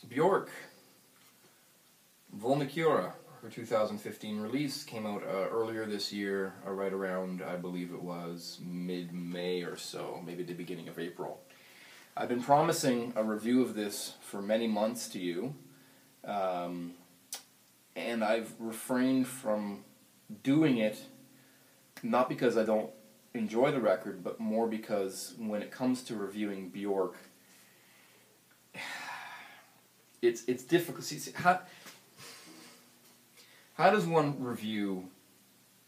Bjork Vulnicura, her 2015 release, came out earlier this year, right around, I believe it was mid-May or so, maybe the beginning of April. I've been promising a review of this for many months to you, and I've refrained from doing it, not because I don't enjoy the record, but more because when it comes to reviewing Bjork, it's difficult. See, how does one review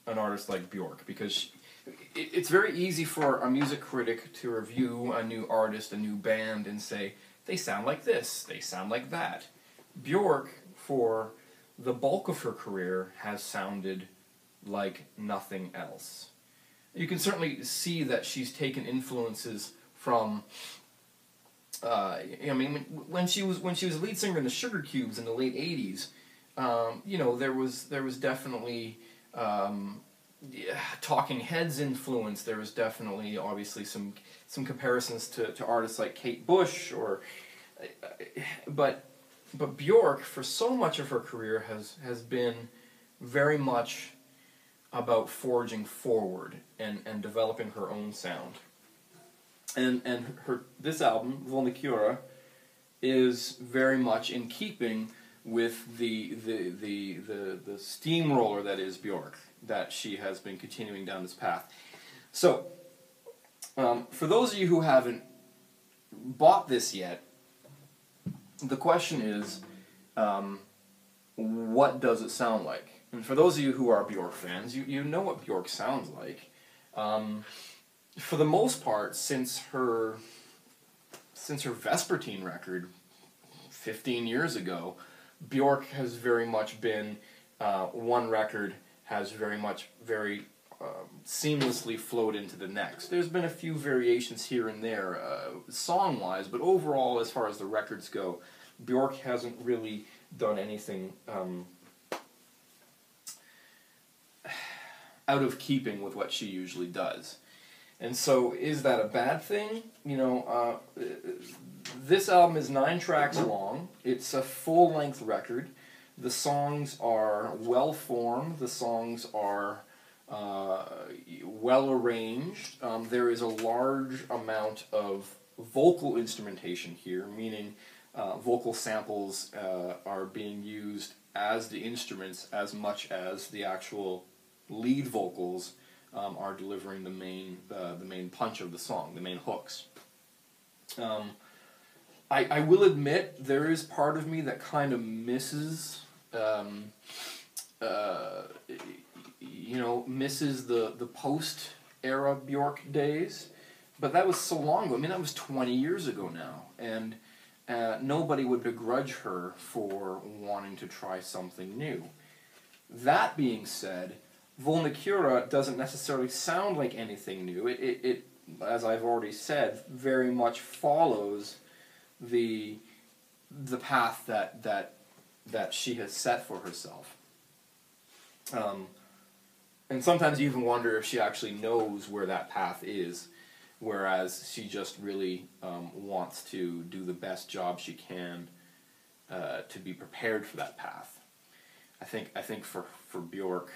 an artist like Bjork? Because it's very easy for a music critic to review a new artist, a new band, and say, they sound like this, they sound like that. Bjork, for the bulk of her career, has sounded like nothing else. You can certainly see that she's taken influences from when she was lead singer in the Sugar Cubes in the late '80s, there was definitely Talking Heads influence. There was definitely, obviously, some comparisons to artists like Kate Bush, but Bjork, for so much of her career, has been very much about forging forward and developing her own sound. And this album, Vulnicura, is very much in keeping with the steamroller that is Bjork, that she has been continuing down this path. So, for those of you who haven't bought this yet, the question is, what does it sound like? And for those of you who are Bjork fans, you know what Bjork sounds like. For the most part, since her Vespertine record 15 years ago, Bjork has very much been one record has very seamlessly flowed into the next. There's been a few variations here and there, song-wise, but overall, as far as the records go, Bjork hasn't really done anything out of keeping with what she usually does. And so, is that a bad thing? This album is 9 tracks long. It's a full-length record. The songs are well-formed. The songs are well-arranged. There is a large amount of vocal instrumentation here, meaning vocal samples are being used as the instruments as much as the actual lead vocals are delivering the main punch of the song, the main hooks. I will admit there is part of me that kind of misses misses the post-era Bjork days, but that was so long ago. I mean, that was 20 years ago now, and nobody would begrudge her for wanting to try something new. That being said, Vulnicura doesn't necessarily sound like anything new. It, as I've already said, very much follows the path that she has set for herself. And sometimes you even wonder if she actually knows where that path is, whereas she just really wants to do the best job she can to be prepared for that path. I think for Bjork,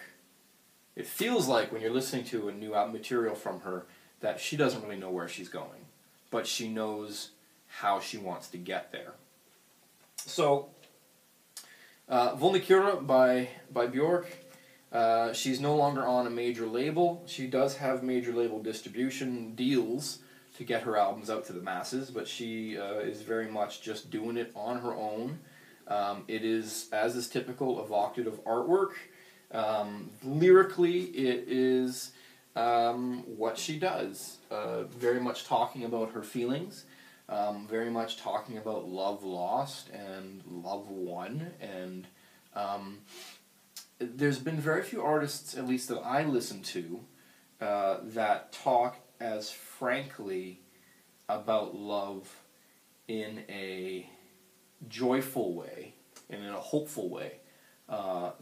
it feels like when you're listening to a new album material from her that she doesn't really know where she's going, but she knows how she wants to get there. So, Vulnicura by Bjork, she's no longer on a major label. She does have major label distribution deals to get her albums out to the masses, but she is very much just doing it on her own. It is, as is typical, evocative artwork. Lyrically, it is what she does. Very much talking about her feelings, very much talking about love lost and love won, and there's been very few artists, at least that I listen to, that talk as frankly about love in a joyful way and in a hopeful way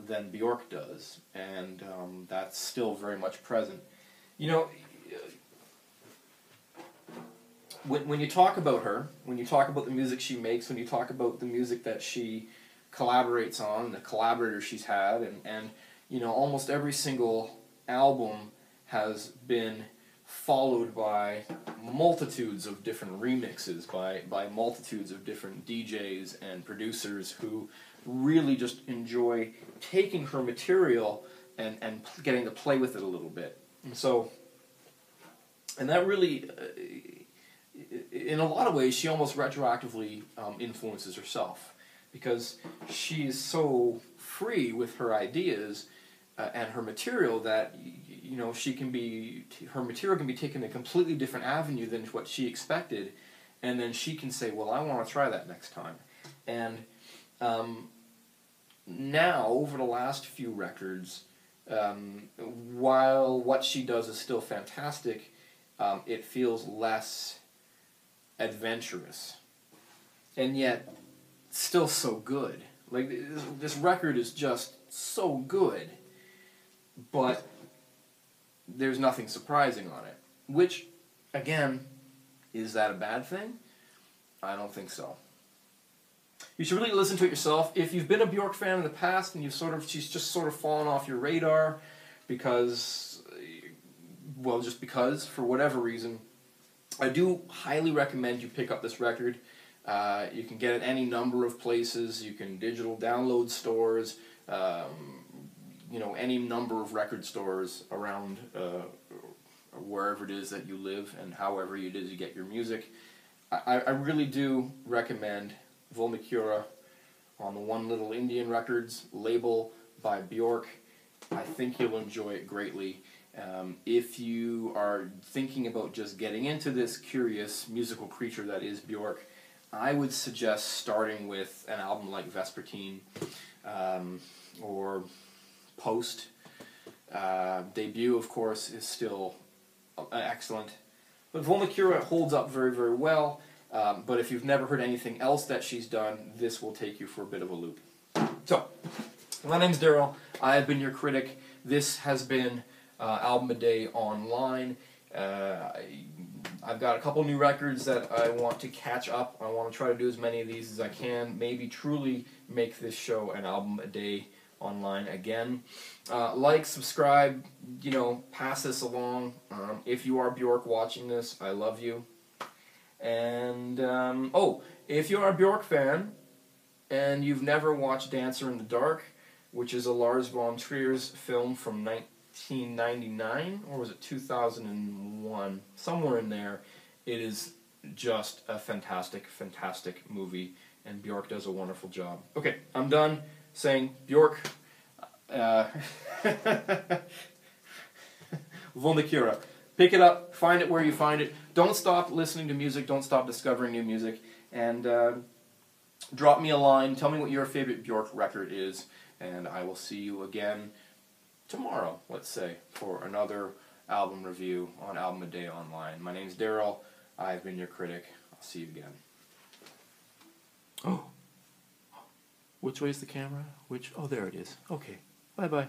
than Bjork does, and that's still very much present. when you talk about her, when you talk about the music she makes, when you talk about the music that she collaborates on, the collaborators she's had, and you know, almost every single album has been followed by multitudes of different remixes by multitudes of different DJs and producers who really just enjoy taking her material and getting to play with it a little bit. And so, and that really, in a lot of ways, she almost retroactively influences herself, because she is so free with her ideas and her material that, you know, her material can be taken a completely different avenue than what she expected, and then she can say, well, I want to try that next time. And now, over the last few records, while what she does is still fantastic, it feels less adventurous, and yet still so good. Like, this record is just so good, but there's nothing surprising on it. Which, again, is that a bad thing? I don't think so. You should really listen to it yourself. If you've been a Bjork fan in the past and she's just sort of fallen off your radar because, well, just because, for whatever reason, I do highly recommend you pick up this record. You can get it any number of places. You can digital download stores, you know, any number of record stores around wherever it is that you live and however it is you get your music. I really do recommend Vulnicura on the One Little Indian Records label by Bjork. I think you'll enjoy it greatly. If you are thinking about just getting into this curious musical creature that is Bjork, I would suggest starting with an album like Vespertine or Post. Debut, of course, is still excellent. But Vulnicura holds up very, very well. But if you've never heard anything else that she's done, this will take you for a bit of a loop. So, my name's Daryl. I have been your critic. This has been Album a Day Online. I've got a couple new records that I want to catch up. I want to try to do as many of these as I can. Maybe truly make this show an Album a Day Online again. Like, subscribe, you know, pass this along. If you are Bjork watching this, I love you. And, oh, if you're a Bjork fan and you've never watched Dancer in the Dark, which is a Lars von Trier's film from 1999, or was it 2001? Somewhere in there. It is just a fantastic, fantastic movie, and Bjork does a wonderful job. Okay, I'm done saying Bjork. Vulnicura. Pick it up, find it where you find it. Don't stop listening to music, don't stop discovering new music, and drop me a line, tell me what your favorite Bjork record is, and I will see you again tomorrow, let's say, for another album review on Album a Day Online. My name's Daryl, I've been your critic, I'll see you again. Oh, which way is the camera? Oh, there it is. Okay, bye-bye.